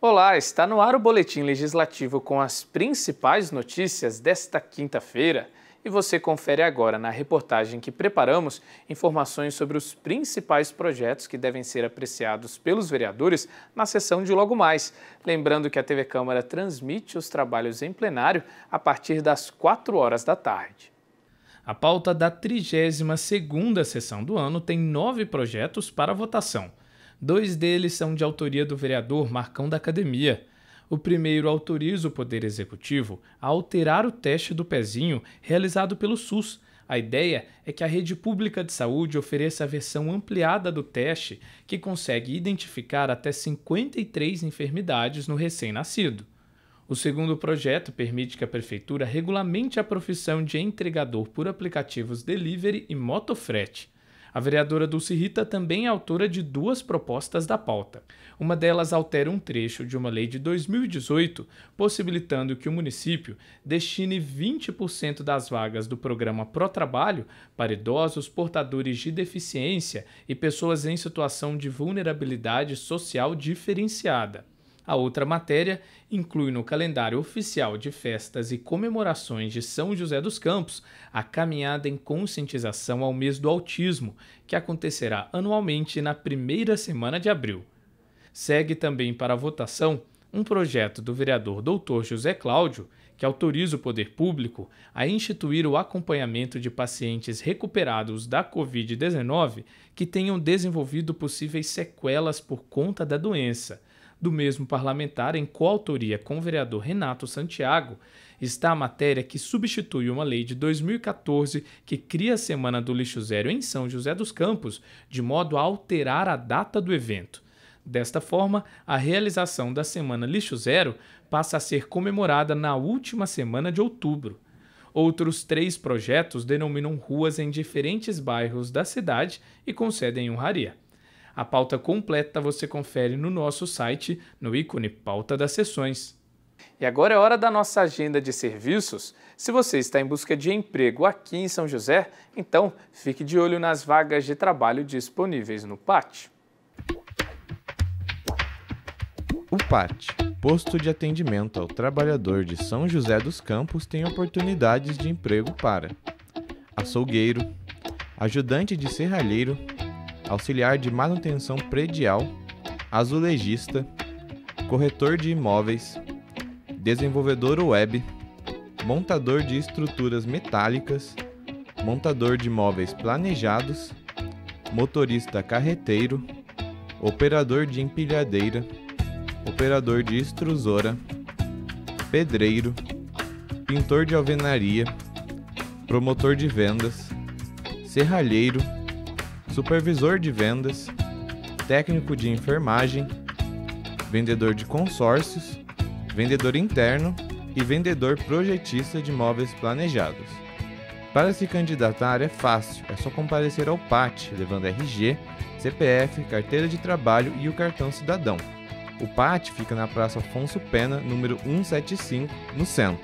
Olá, está no ar o Boletim Legislativo com as principais notícias desta quinta-feira. E você confere agora na reportagem que preparamos informações sobre os principais projetos que devem ser apreciados pelos vereadores na sessão de logo mais. Lembrando que a TV Câmara transmite os trabalhos em plenário a partir das 4 horas da tarde. A pauta da 32ª sessão do ano tem 9 projetos para votação. 2 deles são de autoria do vereador Marcão da Academia. O primeiro autoriza o Poder Executivo a alterar o teste do pezinho realizado pelo SUS. A ideia é que a rede pública de saúde ofereça a versão ampliada do teste, que consegue identificar até 53 enfermidades no recém-nascido. O segundo projeto permite que a Prefeitura regulamente a profissão de entregador por aplicativos delivery e motofrete. A vereadora Dulce Rita também é autora de 2 propostas da pauta. Uma delas altera um trecho de uma lei de 2018, possibilitando que o município destine 20% das vagas do programa Protrabalho para idosos portadores de deficiência e pessoas em situação de vulnerabilidade social diferenciada. A outra matéria inclui no calendário oficial de festas e comemorações de São José dos Campos a caminhada em conscientização ao mês do autismo, que acontecerá anualmente na primeira semana de abril. Segue também para a votação um projeto do vereador Dr. José Cláudio, que autoriza o poder público a instituir o acompanhamento de pacientes recuperados da Covid-19 que tenham desenvolvido possíveis sequelas por conta da doença. Do mesmo parlamentar, em coautoria com o vereador Renato Santiago, está a matéria que substitui uma lei de 2014 que cria a Semana do Lixo Zero em São José dos Campos, de modo a alterar a data do evento. Desta forma, a realização da Semana Lixo Zero passa a ser comemorada na última semana de outubro. Outros 3 projetos denominam ruas em diferentes bairros da cidade e concedem honraria. A pauta completa você confere no nosso site, no ícone Pauta das Sessões. E agora é hora da nossa agenda de serviços. Se você está em busca de emprego aqui em São José, então fique de olho nas vagas de trabalho disponíveis no PAT. O PAT, Posto de Atendimento ao Trabalhador de São José dos Campos, tem oportunidades de emprego para açougueiro, ajudante de serralheiro, auxiliar de manutenção predial, azulejista, corretor de imóveis, desenvolvedor web, montador de estruturas metálicas, montador de móveis planejados, motorista carreteiro, operador de empilhadeira, operador de extrusora, pedreiro, pintor de alvenaria, promotor de vendas, serralheiro, supervisor de vendas, técnico de enfermagem, vendedor de consórcios, vendedor interno e vendedor projetista de móveis planejados. Para se candidatar é fácil, é só comparecer ao PAT, levando RG, CPF, carteira de trabalho e o cartão cidadão. O PAT fica na Praça Afonso Pena, número 175, no centro.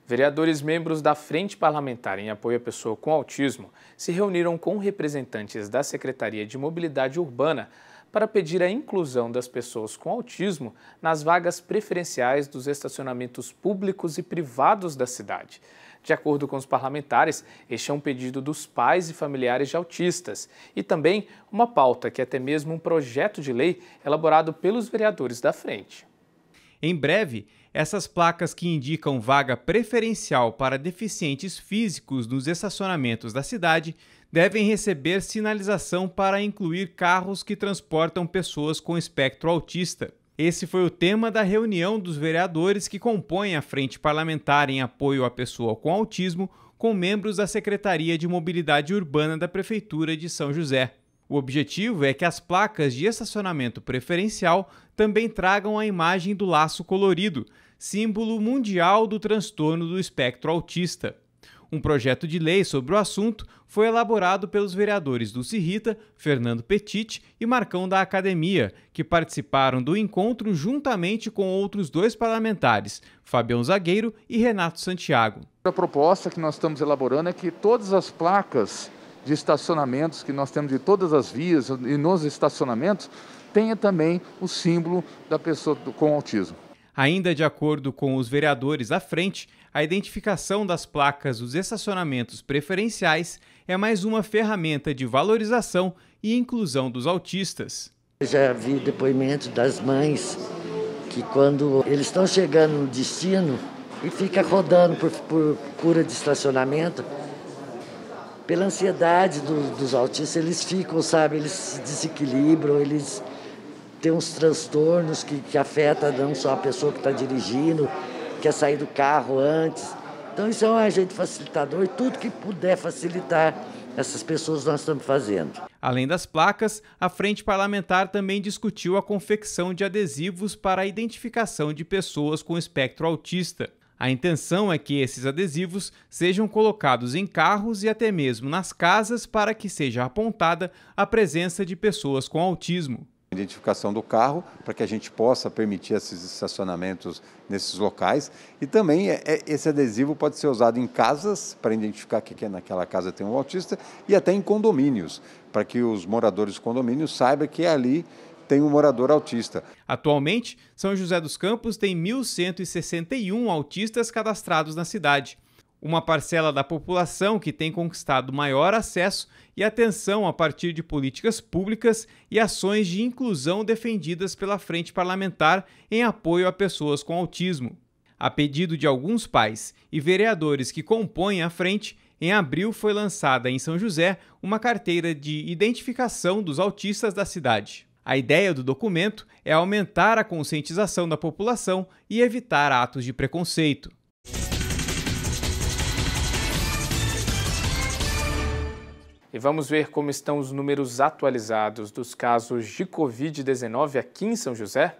Vereadores membros da Frente Parlamentar em Apoio à Pessoa com Autismo se reuniram com representantes da Secretaria de Mobilidade Urbana para pedir a inclusão das pessoas com autismo nas vagas preferenciais dos estacionamentos públicos e privados da cidade. De acordo com os parlamentares, este é um pedido dos pais e familiares de autistas e também uma pauta que é até mesmo um projeto de lei elaborado pelos vereadores da Frente. Em breve, essas placas que indicam vaga preferencial para deficientes físicos nos estacionamentos da cidade devem receber sinalização para incluir carros que transportam pessoas com espectro autista. Esse foi o tema da reunião dos vereadores que compõem a Frente Parlamentar em Apoio à Pessoa com Autismo, com membros da Secretaria de Mobilidade Urbana da Prefeitura de São José. O objetivo é que as placas de estacionamento preferencial também tragam a imagem do laço colorido, símbolo mundial do transtorno do espectro autista. Um projeto de lei sobre o assunto foi elaborado pelos vereadores Dulce Rita, Fernando Petit e Marcão da Academia, que participaram do encontro juntamente com outros 2 parlamentares, Fabião Zagueiro e Renato Santiago. A proposta que nós estamos elaborando é que todas as placas de estacionamentos que nós temos de todas as vias e nos estacionamentos tenha também o símbolo da pessoa com autismo. Ainda de acordo com os vereadores à frente, a identificação das placas dos estacionamentos preferenciais é mais uma ferramenta de valorização e inclusão dos autistas. Eu já vi depoimentos das mães que quando eles estão chegando no destino e fica rodando por procura de estacionamento, pela ansiedade dos autistas, eles ficam, sabe, eles se desequilibram, eles têm uns transtornos que afetam não só a pessoa que está dirigindo, quer sair do carro antes. Então isso é um agente facilitador e tudo que puder facilitar essas pessoas nós estamos fazendo. Além das placas, a Frente Parlamentar também discutiu a confecção de adesivos para a identificação de pessoas com espectro autista. A intenção é que esses adesivos sejam colocados em carros e até mesmo nas casas para que seja apontada a presença de pessoas com autismo. Identificação do carro para que a gente possa permitir esses estacionamentos nesses locais e também esse adesivo pode ser usado em casas para identificar que naquela casa tem um autista e até em condomínios para que os moradores do condomínio saibam que ali tem um morador autista. Atualmente, São José dos Campos tem 1.161 autistas cadastrados na cidade. Uma parcela da população que tem conquistado maior acesso e atenção a partir de políticas públicas e ações de inclusão defendidas pela Frente Parlamentar em apoio a pessoas com autismo. A pedido de alguns pais e vereadores que compõem a frente, em abril foi lançada em São José uma carteira de identificação dos autistas da cidade. A ideia do documento é aumentar a conscientização da população e evitar atos de preconceito. E vamos ver como estão os números atualizados dos casos de Covid-19 aqui em São José?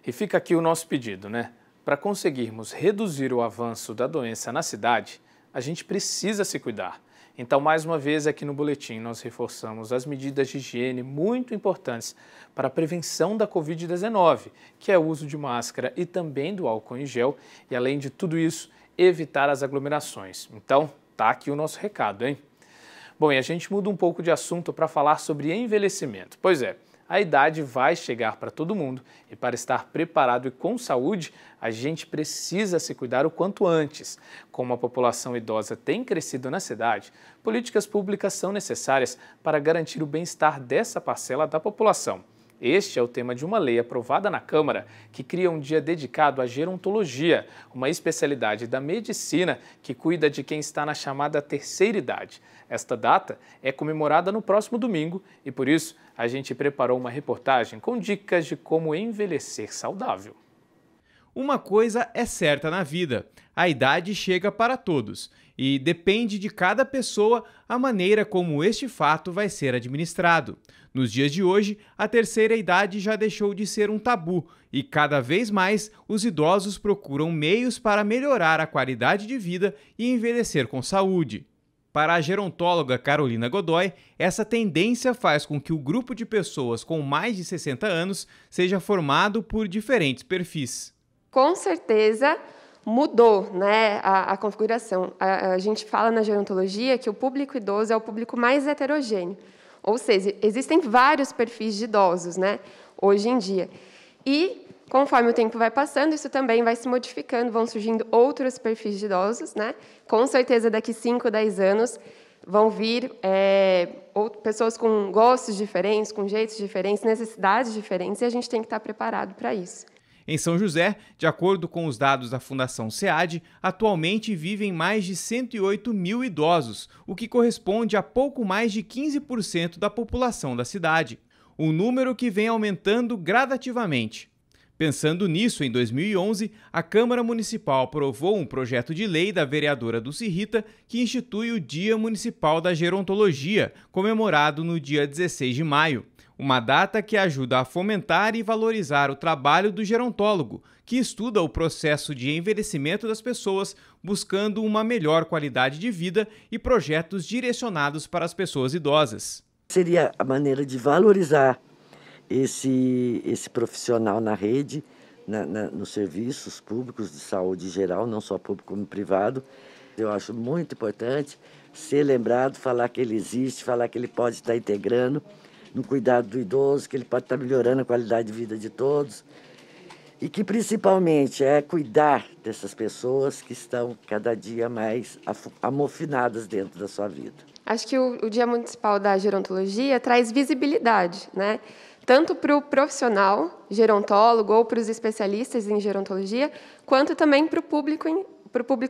E fica aqui o nosso pedido, né? Para conseguirmos reduzir o avanço da doença na cidade, a gente precisa se cuidar. Então, mais uma vez, aqui no Boletim, nós reforçamos as medidas de higiene muito importantes para a prevenção da Covid-19, que é o uso de máscara e também do álcool em gel, e além de tudo isso, evitar as aglomerações. Então, tá aqui o nosso recado, hein? Bom, e a gente muda um pouco de assunto para falar sobre envelhecimento. Pois é, a idade vai chegar para todo mundo e para estar preparado e com saúde, a gente precisa se cuidar o quanto antes. Como a população idosa tem crescido na cidade, políticas públicas são necessárias para garantir o bem-estar dessa parcela da população. Este é o tema de uma lei aprovada na Câmara que cria um dia dedicado à gerontologia, uma especialidade da medicina que cuida de quem está na chamada terceira idade. Esta data é comemorada no próximo domingo e, por isso, a gente preparou uma reportagem com dicas de como envelhecer saudável. Uma coisa é certa na vida: a idade chega para todos e depende de cada pessoa a maneira como este fato vai ser administrado. Nos dias de hoje, a terceira idade já deixou de ser um tabu e cada vez mais os idosos procuram meios para melhorar a qualidade de vida e envelhecer com saúde. Para a gerontóloga Carolina Godoy, essa tendência faz com que o grupo de pessoas com mais de 60 anos seja formado por diferentes perfis. Com certeza mudou, né, a configuração. A gente fala na gerontologia que o público idoso é o público mais heterogêneo. Ou seja, existem vários perfis de idosos, né, hoje em dia. E, conforme o tempo vai passando, isso também vai se modificando, vão surgindo outros perfis de idosos, né? Com certeza, daqui 5, 10 anos, vão vir pessoas com gostos diferentes, com jeitos diferentes, necessidades diferentes, e a gente tem que estar preparado para isso. Em São José, de acordo com os dados da Fundação SEAD, atualmente vivem mais de 108 mil idosos, o que corresponde a pouco mais de 15% da população da cidade. Um número que vem aumentando gradativamente. Pensando nisso, em 2011, a Câmara Municipal aprovou um projeto de lei da vereadora Dulce Rita que institui o Dia Municipal da Gerontologia, comemorado no dia 16 de maio. Uma data que ajuda a fomentar e valorizar o trabalho do gerontólogo, que estuda o processo de envelhecimento das pessoas, buscando uma melhor qualidade de vida e projetos direcionados para as pessoas idosas. Seria a maneira de valorizar esse profissional na rede, nos serviços públicos de saúde em geral, não só público como privado. Eu acho muito importante ser lembrado, falar que ele existe, falar que ele pode estar integrando no cuidado do idoso, que ele pode estar melhorando a qualidade de vida de todos e que principalmente é cuidar dessas pessoas que estão cada dia mais amofinadas dentro da sua vida. Acho que o Dia Municipal da Gerontologia traz visibilidade, né? Tanto para o profissional gerontólogo ou para os especialistas em gerontologia, quanto também para o público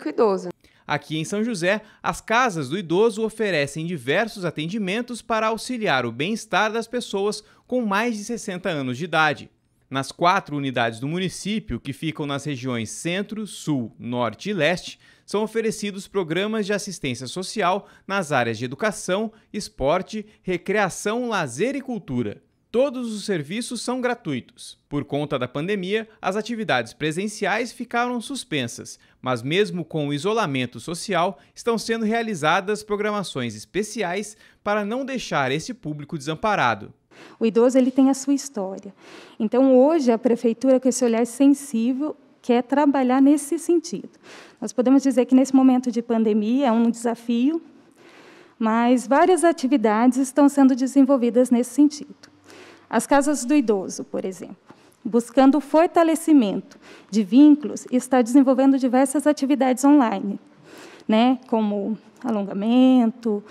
idoso. Aqui em São José, as casas do idoso oferecem diversos atendimentos para auxiliar o bem-estar das pessoas com mais de 60 anos de idade. Nas 4 unidades do município, que ficam nas regiões Centro, Sul, Norte e Leste, são oferecidos programas de assistência social nas áreas de educação, esporte, recreação, lazer e cultura. Todos os serviços são gratuitos. Por conta da pandemia, as atividades presenciais ficaram suspensas, mas mesmo com o isolamento social, estão sendo realizadas programações especiais para não deixar esse público desamparado. O idoso ele tem a sua história. Então, hoje, a prefeitura, com esse olhar sensível, quer trabalhar nesse sentido. Nós podemos dizer que, nesse momento de pandemia, é um desafio, mas várias atividades estão sendo desenvolvidas nesse sentido. As casas do idoso, por exemplo, buscando o fortalecimento de vínculos, está desenvolvendo diversas atividades online, né, como alongamento,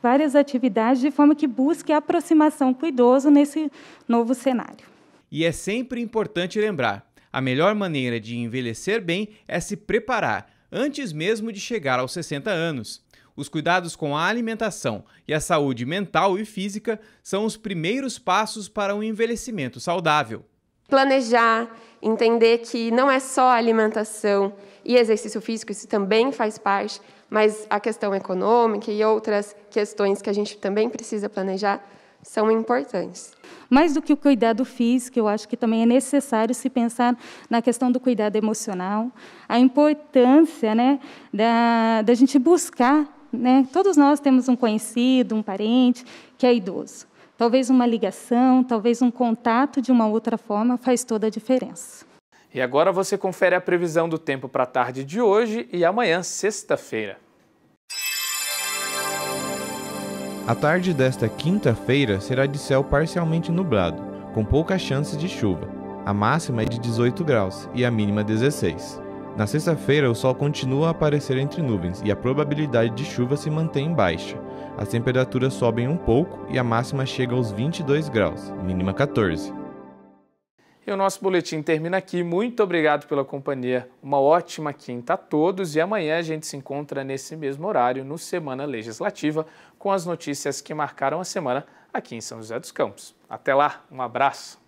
várias atividades de forma que busque a aproximação com o idoso nesse novo cenário. E é sempre importante lembrar, a melhor maneira de envelhecer bem é se preparar, antes mesmo de chegar aos 60 anos. Os cuidados com a alimentação e a saúde mental e física são os primeiros passos para um envelhecimento saudável. Planejar, entender que não é só alimentação e exercício físico, isso também faz parte, mas a questão econômica e outras questões que a gente também precisa planejar são importantes. Mais do que o cuidado físico, eu acho que também é necessário se pensar na questão do cuidado emocional, a importância, né, da gente buscar, né, todos nós temos um conhecido, um parente que é idoso. Talvez uma ligação, talvez um contato de uma outra forma faz toda a diferença. E agora você confere a previsão do tempo para a tarde de hoje e amanhã, sexta-feira. A tarde desta quinta-feira será de céu parcialmente nublado, com poucas chances de chuva. A máxima é de 18 graus e a mínima 16. Na sexta-feira, o sol continua a aparecer entre nuvens e a probabilidade de chuva se mantém baixa. As temperaturas sobem um pouco e a máxima chega aos 22 graus, mínima 14. E o nosso boletim termina aqui. Muito obrigado pela companhia. Uma ótima quinta a todos e amanhã a gente se encontra nesse mesmo horário no Semana Legislativa com as notícias que marcaram a semana aqui em São José dos Campos. Até lá, um abraço.